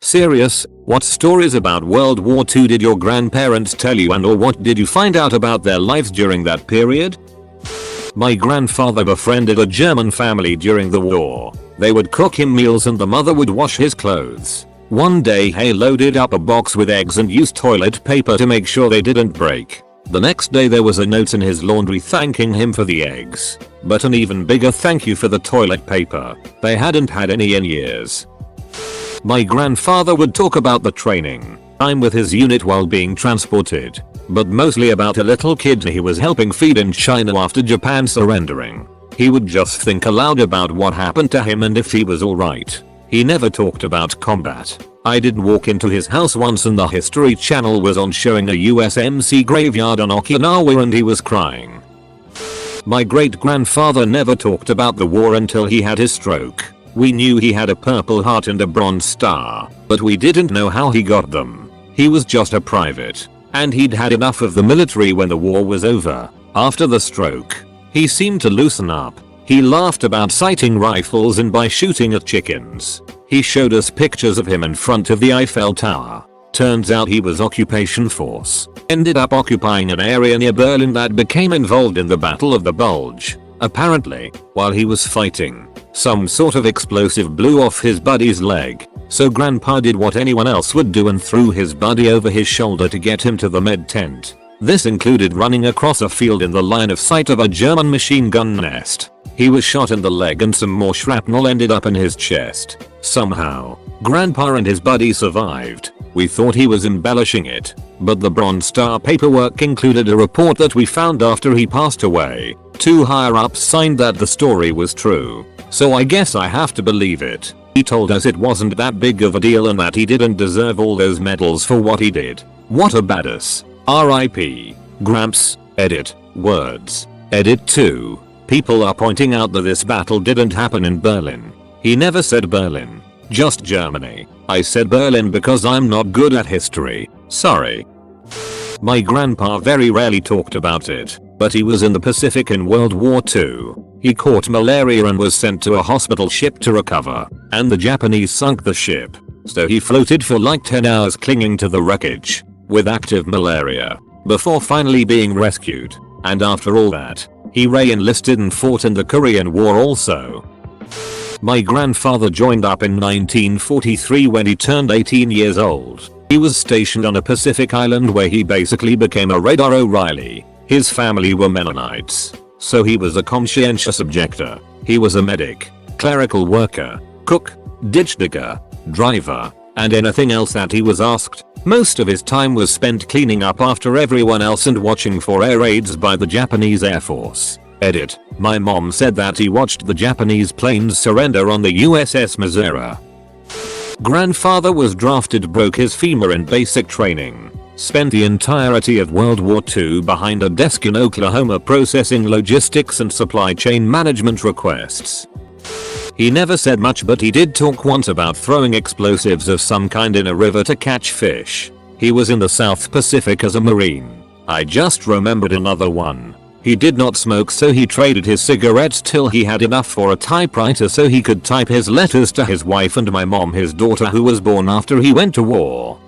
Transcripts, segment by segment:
Serious? What stories about World War II did your grandparents tell you, and or what did you find out about their lives during that period? My grandfather befriended a German family during the war. They would cook him meals and the mother would wash his clothes. One day he loaded up a box with eggs and used toilet paper to make sure they didn't break. The next day there was a note in his laundry thanking him for the eggs, but an even bigger thank you for the toilet paper. They hadn't had any in years. My grandfather would talk about the training time with his unit while being transported, but mostly about a little kid he was helping feed in China after Japan surrendering. He would just think aloud about what happened to him and if he was alright. He never talked about combat. I did walk into his house once and the History Channel was on showing a USMC graveyard on Okinawa and he was crying. My great grandfather never talked about the war until he had his stroke. We knew he had a Purple Heart and a Bronze Star, but we didn't know how he got them. He was just a private, and he'd had enough of the military when the war was over. After the stroke, he seemed to loosen up. He laughed about sighting rifles and by shooting at chickens. He showed us pictures of him in front of the Eiffel Tower. Turns out he was occupation force. Ended up occupying an area near Berlin that became involved in the Battle of the Bulge. Apparently, while he was fighting, some sort of explosive blew off his buddy's leg. So grandpa did what anyone else would do and threw his buddy over his shoulder to get him to the med tent. This included running across a field in the line of sight of a German machine gun nest. He was shot in the leg and some more shrapnel ended up in his chest. Somehow, grandpa and his buddy survived. We thought he was embellishing it, but the Bronze Star paperwork included a report that we found after he passed away. Two higher ups signed that the story was true. So I guess I have to believe it. He told us it wasn't that big of a deal and that he didn't deserve all those medals for what he did. What a badass. R.I.P. Gramps. Edit. Words. Edit 2. People are pointing out that this battle didn't happen in Berlin. He never said Berlin. Just Germany. I said Berlin because I'm not good at history. Sorry. My grandpa very rarely talked about it, but he was in the Pacific in World War II. He caught malaria and was sent to a hospital ship to recover, and the Japanese sunk the ship. So he floated for like 10 hours clinging to the wreckage, with active malaria, before finally being rescued. And after all that, he re-enlisted and fought in the Korean War also. My grandfather joined up in 1943 when he turned 18 years old. He was stationed on a Pacific island where he basically became a Red O'Reilly. His family were Mennonites, so he was a conscientious objector. He was a medic, clerical worker, cook, ditch digger, driver, and anything else that he was asked. Most of his time was spent cleaning up after everyone else and watching for air raids by the Japanese Air Force. Edit. My mom said that he watched the Japanese planes surrender on the USS Missouri. Grandfather was drafted, broke his femur in basic training. Spent the entirety of World War II behind a desk in Oklahoma processing logistics and supply chain management requests. He never said much, but he did talk once about throwing explosives of some kind in a river to catch fish. He was in the South Pacific as a Marine. I just remembered another one. He did not smoke, so he traded his cigarettes till he had enough for a typewriter so he could type his letters to his wife and my mom, his daughter, who was born after he went to war.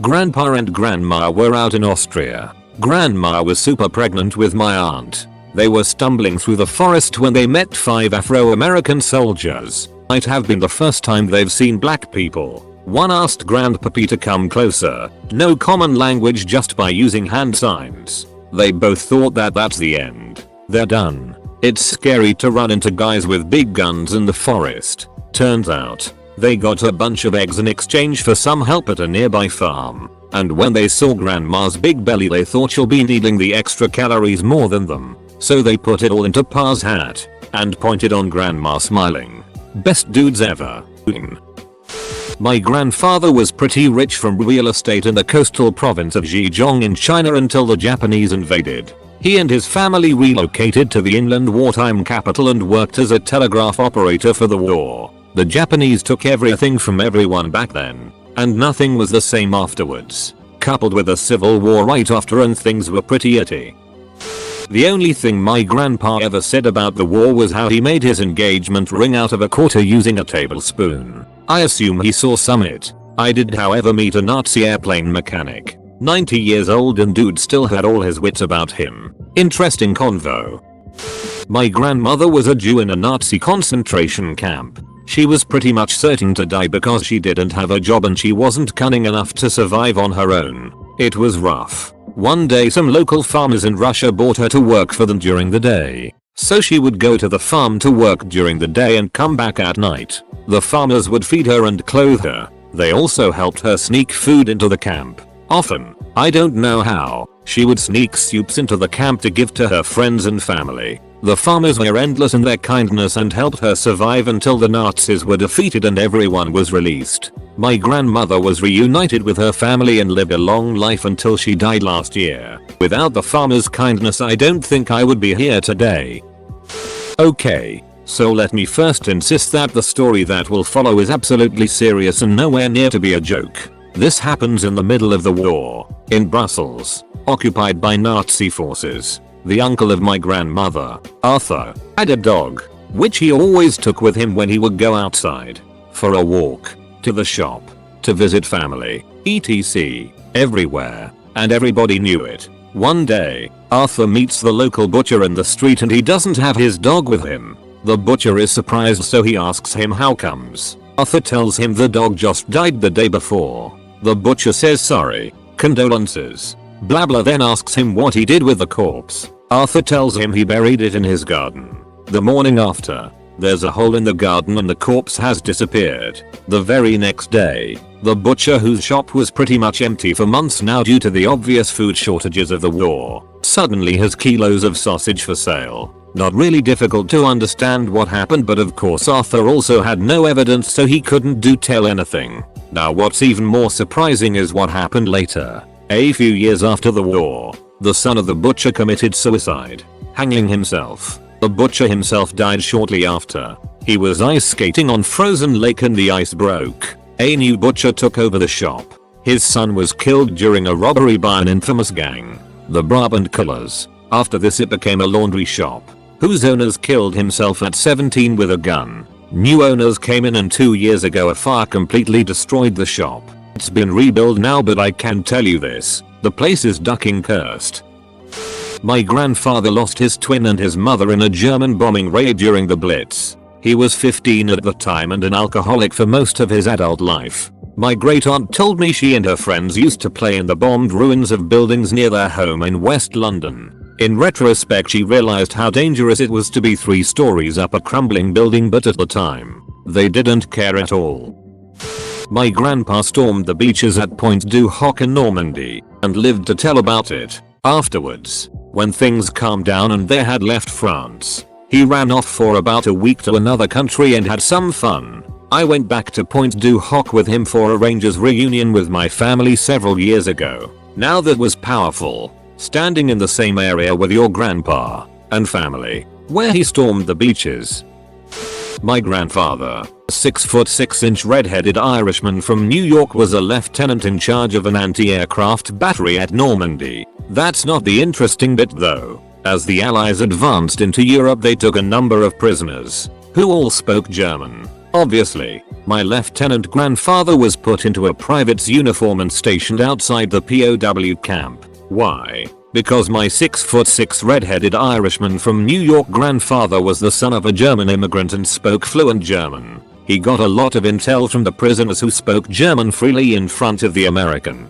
Grandpa and grandma were out in Austria. Grandma was super pregnant with my aunt. They were stumbling through the forest when they met 5 Afro-American soldiers. Might have been the first time they've seen black people. One asked Grandpappy to come closer. No common language, just by using hand signs. They both thought that that's the end. They're done. It's scary to run into guys with big guns in the forest. Turns out, they got a bunch of eggs in exchange for some help at a nearby farm. And when they saw Grandma's big belly, they thought she'll be needing the extra calories more than them. So they put it all into Pa's hat and pointed on Grandma, smiling. Best dudes ever. My grandfather was pretty rich from real estate in the coastal province of Zhejiang in China until the Japanese invaded. He and his family relocated to the inland wartime capital and worked as a telegraph operator for the war. The Japanese took everything from everyone back then, and nothing was the same afterwards. Coupled with a civil war right after, and things were pretty itty. The only thing my grandpa ever said about the war was how he made his engagement ring out of a quarter using a tablespoon. I assume he saw Summit. I did however meet a Nazi airplane mechanic. 90 years old and dude still had all his wits about him. Interesting convo. My grandmother was a Jew in a Nazi concentration camp. She was pretty much certain to die because she didn't have a job and she wasn't cunning enough to survive on her own. It was rough. One day some local farmers in Russia bought her to work for them during the day. So she would go to the farm to work during the day and come back at night. The farmers would feed her and clothe her. They also helped her sneak food into the camp. Often, I don't know how, she would sneak soups into the camp to give to her friends and family. The farmers were endless in their kindness and helped her survive until the Nazis were defeated and everyone was released. My grandmother was reunited with her family and lived a long life until she died last year. Without the farmers' kindness, I don't think I would be here today. Okay, so let me first insist that the story that will follow is absolutely serious and nowhere near to be a joke. This happens in the middle of the war, in Brussels, occupied by Nazi forces. The uncle of my grandmother, Arthur, had a dog, which he always took with him when he would go outside, for a walk, to the shop, to visit family, etc. everywhere, and everybody knew it. One day, Arthur meets the local butcher in the street and he doesn't have his dog with him. The butcher is surprised, so he asks him how comes. Arthur tells him the dog just died the day before. The butcher says sorry, condolences, blah blah, then asks him what he did with the corpse. Arthur tells him he buried it in his garden. The morning after, there's a hole in the garden and the corpse has disappeared. The very next day, the butcher, whose shop was pretty much empty for months now due to the obvious food shortages of the war, suddenly has kilos of sausage for sale. Not really difficult to understand what happened, but of course Arthur also had no evidence, so he couldn't tell anything. Now what's even more surprising is what happened later. A few years after the war, the son of the butcher committed suicide, hanging himself. The butcher himself died shortly after. He was ice skating on frozen lake and the ice broke. A new butcher took over the shop. His son was killed during a robbery by an infamous gang, the Brabant Killers. After this it became a laundry shop, whose owners killed himself at 17 with a gun. New owners came in and 2 years ago a fire completely destroyed the shop. It's been rebuilt now, but I can tell you this, the place is ducking cursed. My grandfather lost his twin and his mother in a German bombing raid during the Blitz. He was 15 at the time and an alcoholic for most of his adult life. My great aunt told me she and her friends used to play in the bombed ruins of buildings near their home in West London. In retrospect, she realized how dangerous it was to be 3 stories up a crumbling building, but at the time, they didn't care at all. My grandpa stormed the beaches at Pointe du Hoc in Normandy and lived to tell about it. Afterwards, when things calmed down and they had left France, he ran off for about a week to another country and had some fun. I went back to Pointe du Hoc with him for a Rangers reunion with my family several years ago. Now that was powerful, standing in the same area with your grandpa and family, where he stormed the beaches. My grandfather, a 6'6" red-headed Irishman from New York, was a lieutenant in charge of an anti-aircraft battery at Normandy. That's not the interesting bit though. As the Allies advanced into Europe, they took a number of prisoners, who all spoke German. Obviously, my lieutenant grandfather was put into a private's uniform and stationed outside the POW camp. Why? Because my 6'6" red-headed Irishman from New York grandfather was the son of a German immigrant and spoke fluent German. He got a lot of intel from the prisoners who spoke German freely in front of the American.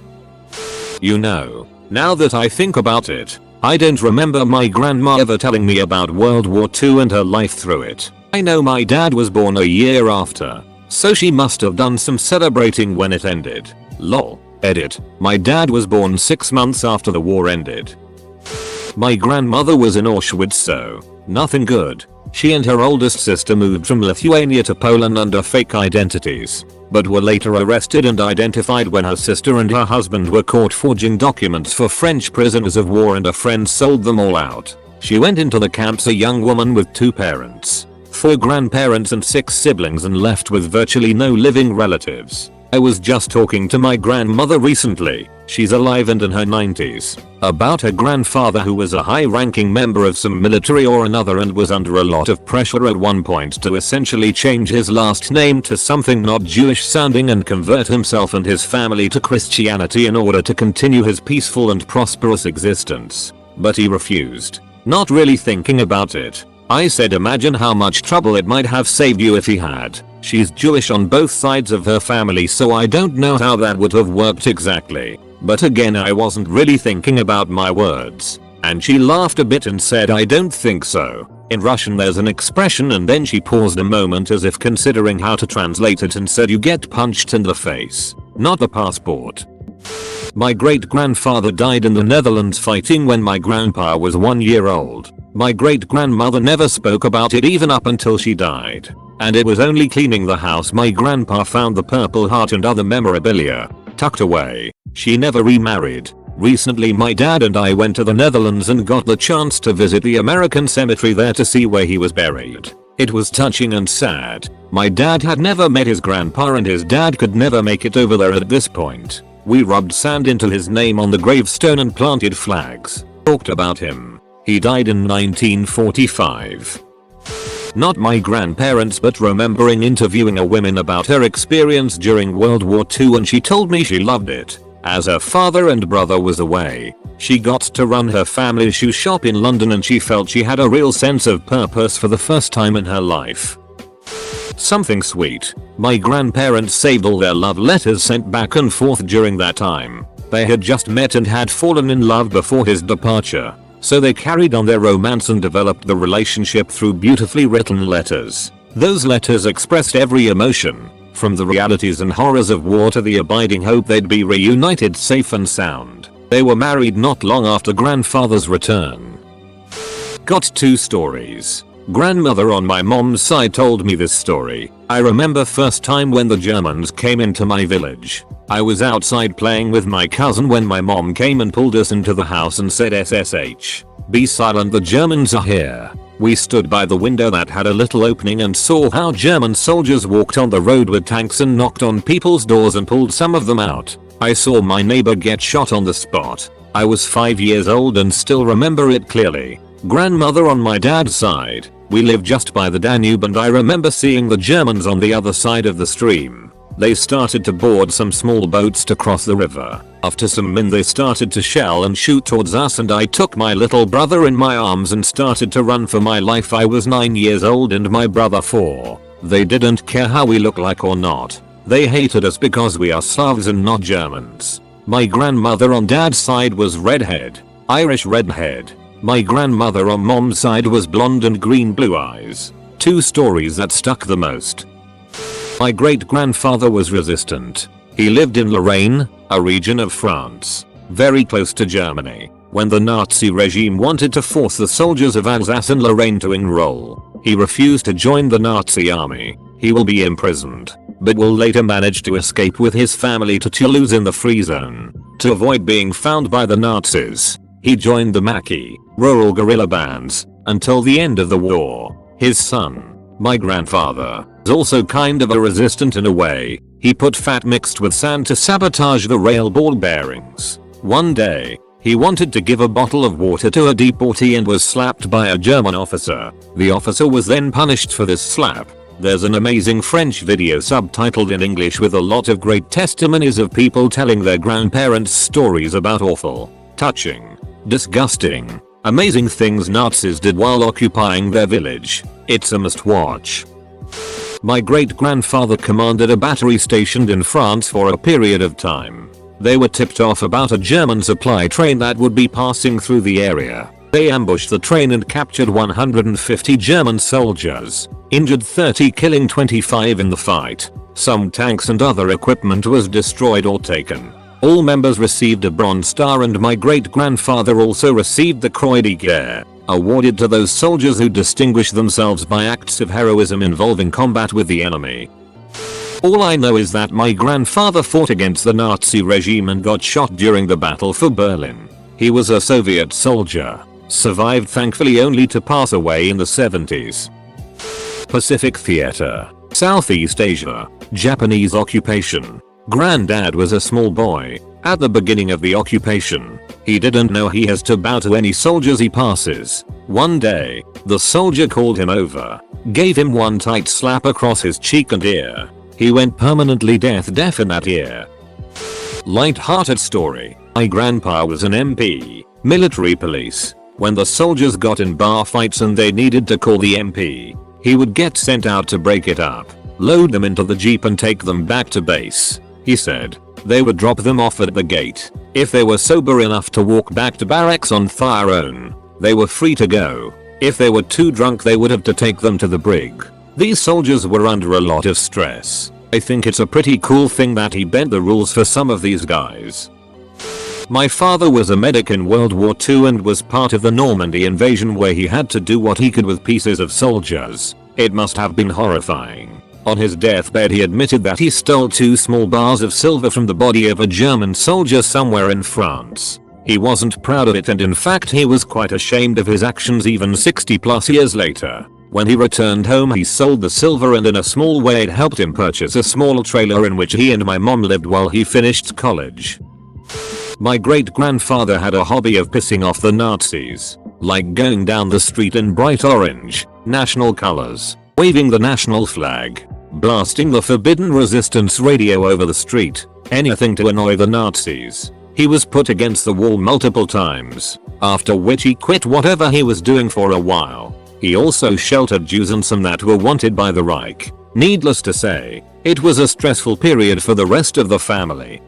You know, now that I think about it, I don't remember my grandma ever telling me about World War II and her life through it. I know my dad was born a year after, so she must have done some celebrating when it ended. Lol. Edit. My dad was born 6 months after the war ended. My grandmother was in Auschwitz, so nothing good. She and her oldest sister moved from Lithuania to Poland under fake identities, but were later arrested and identified when her sister and her husband were caught forging documents for French prisoners of war, and a friend sold them all out. She went into the camps a young woman with 2 parents, 4 grandparents and 6 siblings, and left with virtually no living relatives. I was just talking to my grandmother recently, she's alive and in her 90s, about her grandfather who was a high-ranking member of some military or another and was under a lot of pressure at one point to essentially change his last name to something not Jewish sounding and convert himself and his family to Christianity in order to continue his peaceful and prosperous existence. But he refused. Not really thinking about it, I said imagine how much trouble it might have saved you if he had. She's Jewish on both sides of her family, so I don't know how that would have worked exactly. But again, I wasn't really thinking about my words. And she laughed a bit and said I don't think so. In Russian there's an expression and then she paused a moment as if considering how to translate it and said you get punched in the face, not the passport. My great-grandfather died in the Netherlands fighting when my grandpa was 1 year old. My great-grandmother never spoke about it even up until she died. And it was only cleaning the house my grandpa found the Purple Heart and other memorabilia tucked away. She never remarried. Recently my dad and I went to the Netherlands and got the chance to visit the American cemetery there to see where he was buried. It was touching and sad. My dad had never met his grandpa and his dad could never make it over there at this point. We rubbed sand into his name on the gravestone and planted flags. Talked about him. He died in 1945. Not my grandparents, but remembering interviewing a woman about her experience during World War II and she told me she loved it. As her father and brother was away, she got to run her family's shoe shop in London and she felt she had a real sense of purpose for the first time in her life. Something sweet. My grandparents saved all their love letters sent back and forth during that time. They had just met and had fallen in love before his departure. So they carried on their romance and developed the relationship through beautifully written letters. Those letters expressed every emotion, from the realities and horrors of war to the abiding hope they'd be reunited safe and sound. They were married not long after grandfather's return. Got 2 stories. Grandmother on my mom's side told me this story. I remember first time when the Germans came into my village. I was outside playing with my cousin when my mom came and pulled us into the house and said SSH. Be silent, the Germans are here. We stood by the window that had a little opening and saw how German soldiers walked on the road with tanks and knocked on people's doors and pulled some of them out. I saw my neighbor get shot on the spot. I was 5 years old and still remember it clearly. Grandmother on my dad's side. We lived just by the Danube and I remember seeing the Germans on the other side of the stream. They started to board some small boats to cross the river. After some men they started to shell and shoot towards us and I took my little brother in my arms and started to run for my life. I was 9 years old and my brother 4. They didn't care how we look like or not. They hated us because we are Slavs and not Germans. My grandmother on dad's side was redhead, Irish redhead. My grandmother on mom's side was blonde and green blue eyes. 2 stories that stuck the most. My great-grandfather was resistant. He lived in Lorraine, a region of France, very close to Germany. When the Nazi regime wanted to force the soldiers of Alsace and Lorraine to enroll, he refused to join the Nazi army. He will be imprisoned, but will later manage to escape with his family to Toulouse in the Free Zone. To avoid being found by the Nazis, he joined the Maquis, rural guerrilla bands, until the end of the war. His son, my grandfather, is also kind of a resistant in a way. He put fat mixed with sand to sabotage the rail ball bearings. One day, he wanted to give a bottle of water to a deportee and was slapped by a German officer. The officer was then punished for this slap. There's an amazing French video subtitled in English with a lot of great testimonies of people telling their grandparents stories about awful, touching, disgusting, amazing things Nazis did while occupying their village. It's a must watch. My great-grandfather commanded a battery stationed in France for a period of time. They were tipped off about a German supply train that would be passing through the area. They ambushed the train and captured 150 German soldiers, injured 30, killing 25 in the fight. Some tanks and other equipment was destroyed or taken. All members received a Bronze Star and my great-grandfather also received the Croix de Guerre, awarded to those soldiers who distinguish themselves by acts of heroism involving combat with the enemy. All I know is that my grandfather fought against the Nazi regime and got shot during the battle for Berlin. He was a Soviet soldier, survived thankfully only to pass away in the 70s. Pacific Theater, Southeast Asia, Japanese occupation. Granddad was a small boy at the beginning of the occupation. He didn't know he has to bow to any soldiers he passes. One day, the soldier called him over, gave him one tight slap across his cheek and ear. He went permanently deaf in that ear. Light-hearted story. My grandpa was an MP, military police. When the soldiers got in bar fights and they needed to call the MP, he would get sent out to break it up, load them into the jeep and take them back to base. He said they would drop them off at the gate. If they were sober enough to walk back to barracks on their own, they were free to go. If they were too drunk, they would have to take them to the brig. These soldiers were under a lot of stress. I think it's a pretty cool thing that he bent the rules for some of these guys. My father was a medic in World War II and was part of the Normandy invasion where he had to do what he could with pieces of soldiers. It must have been horrifying. On his deathbed he admitted that he stole 2 small bars of silver from the body of a German soldier somewhere in France. He wasn't proud of it and in fact he was quite ashamed of his actions even 60+ years later. When he returned home he sold the silver and in a small way it helped him purchase a small trailer in which he and my mom lived while he finished college. My great-grandfather had a hobby of pissing off the Nazis, like going down the street in bright orange, national colors, waving the national flag, blasting the forbidden resistance radio over the street, anything to annoy the Nazis. He was put against the wall multiple times, after which he quit whatever he was doing for a while. He also sheltered Jews and some that were wanted by the Reich. Needless to say, it was a stressful period for the rest of the family.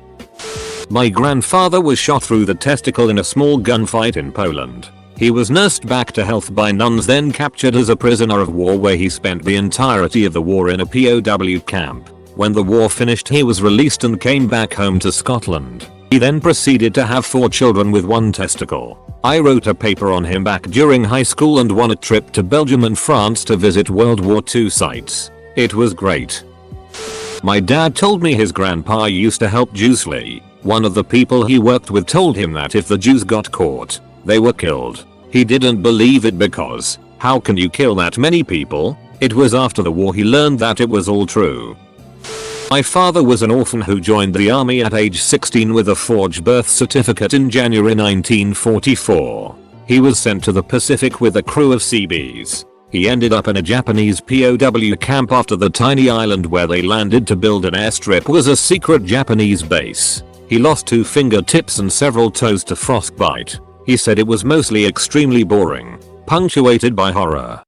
My grandfather was shot through the testicle in a small gunfight in Poland. He was nursed back to health by nuns, then captured as a prisoner of war where he spent the entirety of the war in a POW camp. When the war finished he was released and came back home to Scotland. He then proceeded to have 4 children with 1 testicle. I wrote a paper on him back during high school and won a trip to Belgium and France to visit World War II sites. It was great. My dad told me his grandpa used to help Jews flee. One of the people he worked with told him that if the Jews got caught, they were killed. He didn't believe it because, how can you kill that many people? It was after the war he learned that it was all true. My father was an orphan who joined the army at age 16 with a forged birth certificate in January 1944. He was sent to the Pacific with a crew of Seabees. He ended up in a Japanese POW camp after the tiny island where they landed to build an airstrip was a secret Japanese base. He lost 2 fingertips and several toes to frostbite. He said it was mostly extremely boring, punctuated by horror.